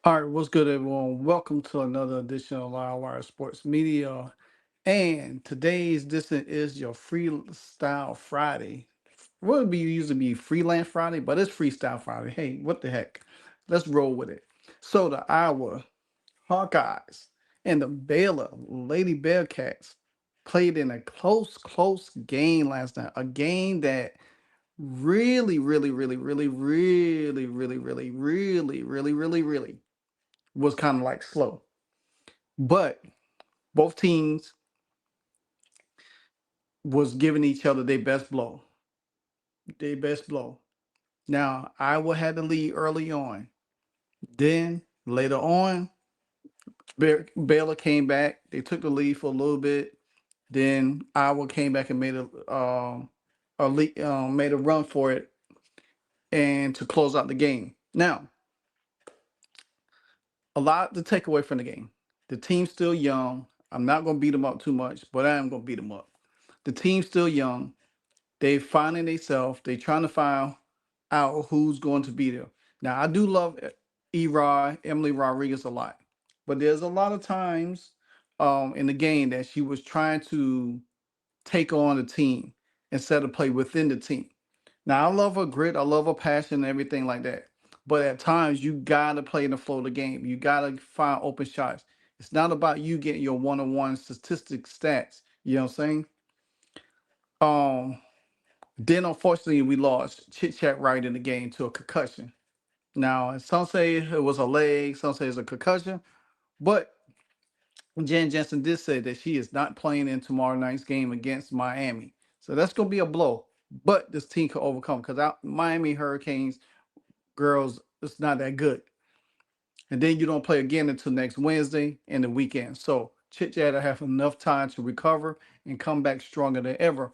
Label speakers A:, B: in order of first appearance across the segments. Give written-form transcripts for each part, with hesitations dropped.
A: All right, what's good, everyone? Welcome to another edition of Livewire Sports Media. And today's edition is your Freestyle Friday. Would be usually be Freelance Friday, but it's Freestyle Friday. Hey, what the heck? Let's roll with it. So the Iowa Hawkeyes and the Baylor Lady Bearcats played in a close game last night. A game that really was kind of like slow. But both teams was giving each other their best blow. Their best blow. Now, Iowa had the lead early on. Then later on, Baylor came back. They took the lead for a little bit. Then Iowa came back and made a run for it and to close out the game. Now, a lot to take away from the game. The team's still young. I'm not going to beat them up too much, but I am going to beat them up. The team's still young. They finding themselves. They trying to find out who's going to be there. Now, I do love Emily Rodriguez a lot, but there's a lot of times in the game that she was trying to take on the team instead of play within the team. Now, I love her grit. I love her passion and everything like that. But at times, you got to play in the flow of the game. You got to find open shots. It's not about you getting your one-on-one statistic stats. You know what I'm saying? Um, then unfortunately we lost Chit Chat right in the game to a concussion. Now some say it was a leg, some say it's a concussion, but Jen Jensen did say that she is not playing in tomorrow night's game against Miami. So that's gonna be a blow. But this team can overcome because Miami Hurricanes girls, it's not that good. And then you don't play again until next Wednesday and the weekend. So Chit Chat will have enough time to recover and come back stronger than ever.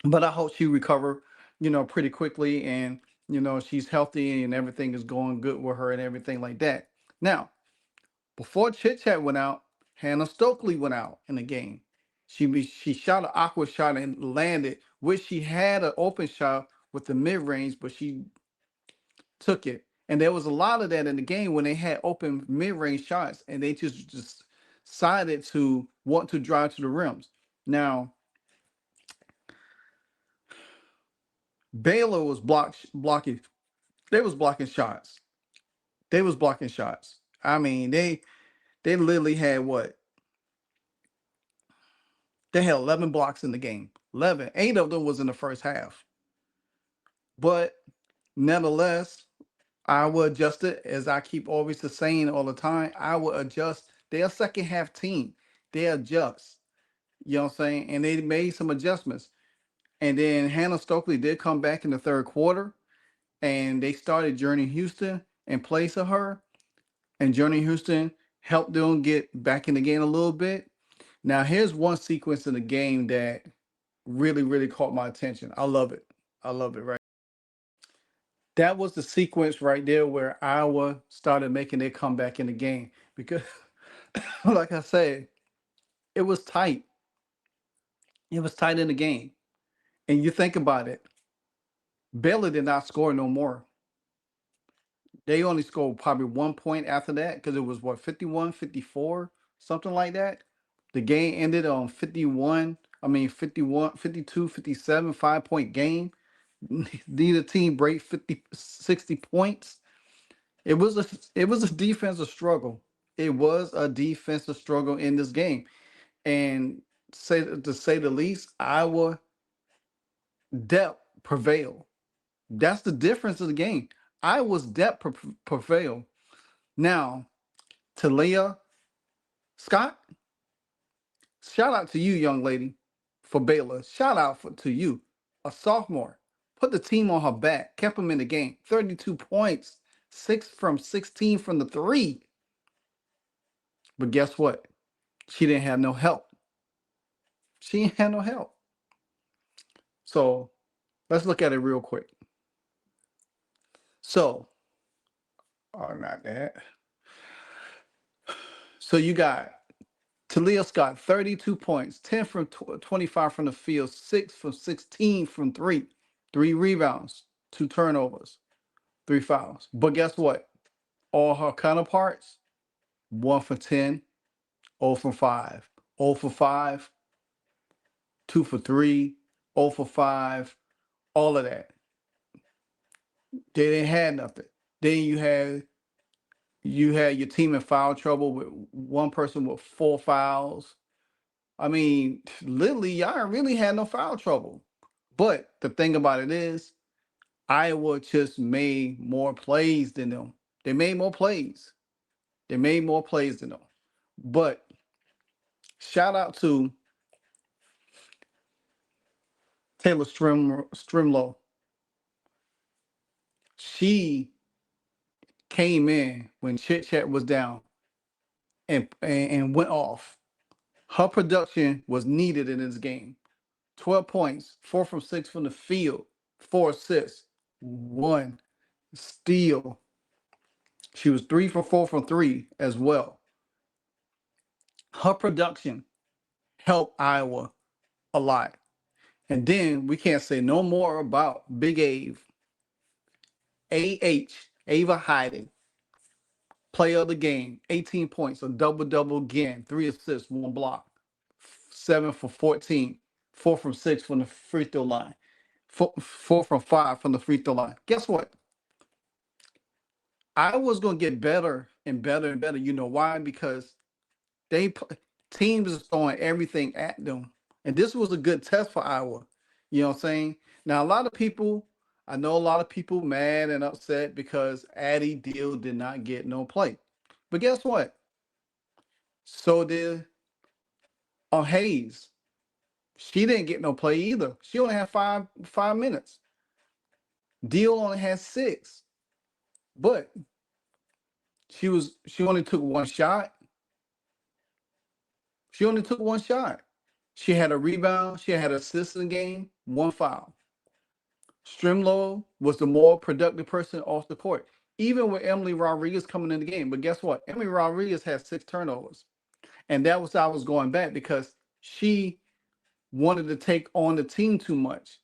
A: But I hope she recover, pretty quickly, and she's healthy and everything is going good with her and everything like that. Now, before Chit Chat went out, Hannah Stokely went out in the game. She shot an awkward shot and landed, which she had an open shot with the mid range, but she took it. And there was a lot of that in the game when they had open mid range shots, and they just decided to want to drive to the rims. Now, Baylor was blocking. They was blocking shots. They was blocking shots. I mean, they literally had what? They had 11 blocks in the game. 11. 8 of them was in the first half. But nevertheless, I will adjust it, as I keep always saying all the time. I will adjust. They're a second half team. They adjust. You know what I'm saying? And they made some adjustments. And then Hannah Stokely did come back in the third quarter, and they started Journey Houston in place of her. And Journey Houston helped them get back in the game a little bit. Now, here's one sequence in the game that really caught my attention. I love it. I love it, right? That was the sequence right there where Iowa started making their comeback in the game because, like I said, it was tight. It was tight in the game. And you think about it, Baylor did not score no more. They only scored probably 1 point after that because it was what, 51, 54, something like that. The game ended on 51, 51, 52, 57, 5 point game. Neither team break 50, 60 points. It was a defensive struggle. It was a defensive struggle in this game. And to say the least, Iowa depth prevailed. That's the difference of the game. Iowa's depth prevailed. Now, Talia Scott, shout out to you, young lady, for Baylor. Shout out to you, a sophomore. Put the team on her back, kept them in the game. 32 points, 6 from 16 from the three. But guess what? She didn't have no help. She ain't had no help. So let's look at it real quick. So, not that. So you got Talia Scott, 32 points, 10 from 25 from the field, 6 from 16 from three, 3 rebounds, 2 turnovers. 3 fouls. But guess what? All her counterparts, 1 for 10, 0 for 5, 0 for 5, 2 for 3, 0 for 5, all of that. They didn't have nothing. Then you had your team in foul trouble with one person with 4 fouls. I mean, literally, y'all really had no foul trouble. But the thing about it is, Iowa just made more plays than them. They made more plays. They made more plays than them. But shout out to Taylor Stremlow. She came in when Chit Chat was down and went off. Her production was needed in this game. 12 points, 4 from 6 from the field, 4 assists, 1 steal. She was 3 for 4 from 3 as well. Her production helped Iowa a lot. And then we can't say no more about Big Ave. Ava Heiden, player of the game, 18 points, a double-double again, 3 assists, 1 block, 7 for 14, 4 from 6 from the free throw line, 4 from 5 from the free throw line. Guess what? Iowa's going to get better and better and better. You know why? Because teams is throwing everything at them. And this was a good test for Iowa. You know what I'm saying? Now, I know a lot of people mad and upset because Addie Deal did not get no play. But guess what? So did Hayes. She didn't get no play either. She only had five minutes. Deal only had 6. But she only took 1 shot. She only took 1 shot. She had a rebound. She had an assist in the game, 1 foul. Stremlow was the more productive person off the court, even with Emily Rodriguez coming in the game. But guess what? Emily Rodriguez had 6 turnovers. And that was I was going back because she wanted to take on the team too much.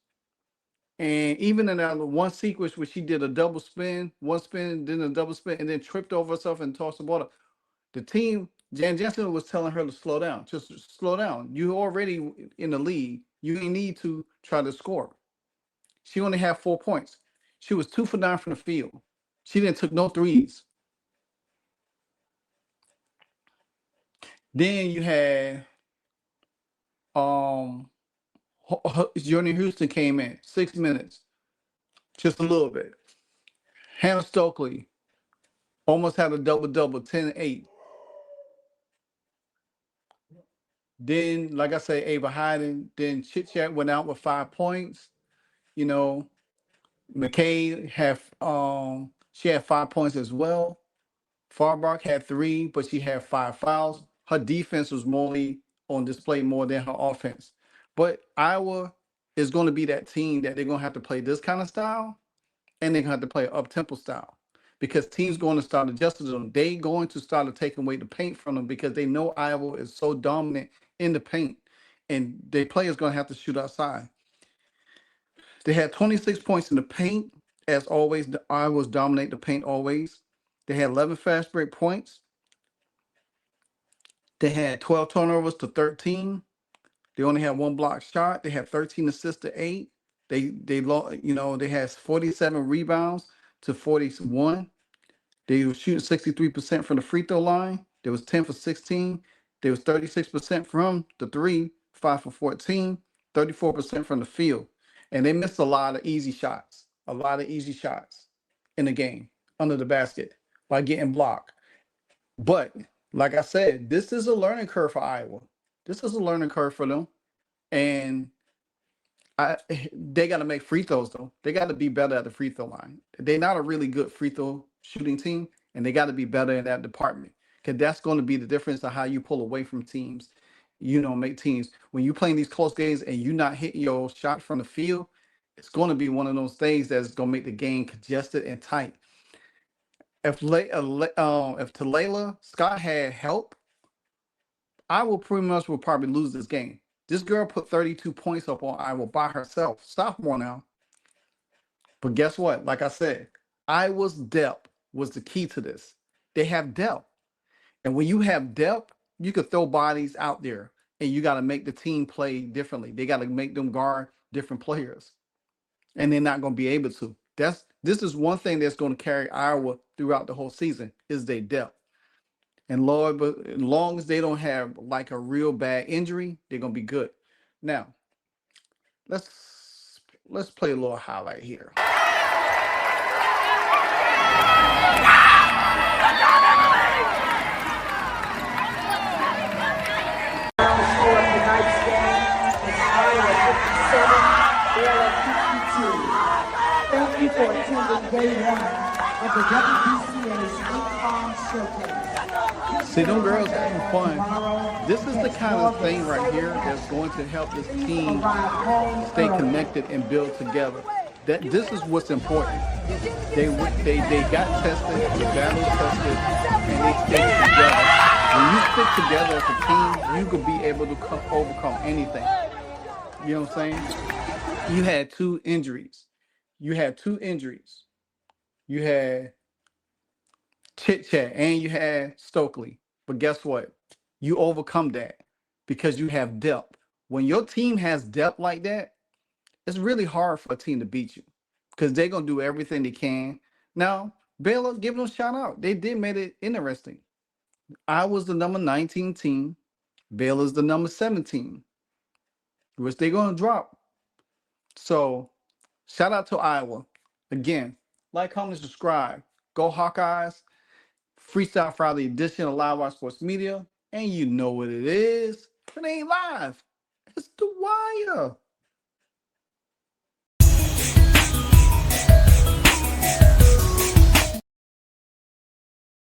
A: And even in that one sequence where she did a double spin, one spin, then a double spin, and then tripped over herself and tossed the ball up, the team, Jan Jensen was telling her to slow down. Just slow down. You already in the lead. You need to try to score. She only had 4 points. She was 2 for 9 from the field. She didn't took no threes. Then you had Jordan Houston came in 6 minutes, just a little bit. Hannah Stokely almost had a double-double, 10-8. Then, like I say, Ava Heiden. Then Chit Chat went out with 5 points. You know, McKay had she had 5 points as well. Farbark had 3, but she had 5 fouls. Her defense was mostly on display more than her offense. But Iowa is going to be that team that they're going to have to play this kind of style, and they're going to have to play up-tempo style because teams going to start adjusting to them. They're going to start taking away the paint from them because they know Iowa is so dominant in the paint, and their players going to have to shoot outside. They had 26 points in the paint. As always, the Iowas dominate the paint always. They had 11 fast break points. They had 12 turnovers to 13. They only had 1 block shot. They had 13 assists to 8. They had 47 rebounds to 41. They were shooting 63% from the free throw line. They was 10 for 16. They was 36% from the 3, 5 for 14, 34% from the field. And they missed a lot of easy shots in the game under the basket by getting blocked. But like I said, this is a learning curve for Iowa. This is a learning curve for them. And they got to make free throws, though. They got to be better at the free throw line. They're not a really good free throw shooting team, and they got to be better in that department because that's going to be the difference of how you pull away from teams, make teams. When you're playing these close games and you're not hitting your shot from the field, it's going to be one of those things that's going to make the game congested and tight. If Talayla Scott had help, I will probably lose this game. This girl put 32 points up on Iowa by herself. Sophomore now. But guess what? Like I said, Iowa's depth was the key to this. They have depth. And when you have depth, you could throw bodies out there and you got to make the team play differently. They got to make them guard different players. And they're not going to be able to. This is one thing that's going to carry Iowa throughout the whole season is their depth. And Lord, but as long as they don't have like a real bad injury, they're going to be good. Now, let's play a little highlight here.
B: Thank you for attending day one of the WBCA's Eight-Farm Showcase.
A: See, them girls having fun. This is the kind of thing right here that's going to help this team stay connected and build together. This is what's important. They got tested, they battle tested, and they stayed together. When you stick together as a team, you could be able to overcome anything. You know what I'm saying? You had two injuries. You had Chit Chat and you had Stokely. But guess what? You overcome that because you have depth. When your team has depth like that, it's really hard for a team to beat you because they're going to do everything they can. Now, Baylor, give them a shout out. They did make it interesting. I was the number 19 team. Baylor's the number 17, which they're going to drop. So, shout out to Iowa. Again, like, comment, subscribe. Go Hawkeyes. Freestyle Friday edition of Live Wire Sports Media. And you know what it is. It ain't live. It's The Wire.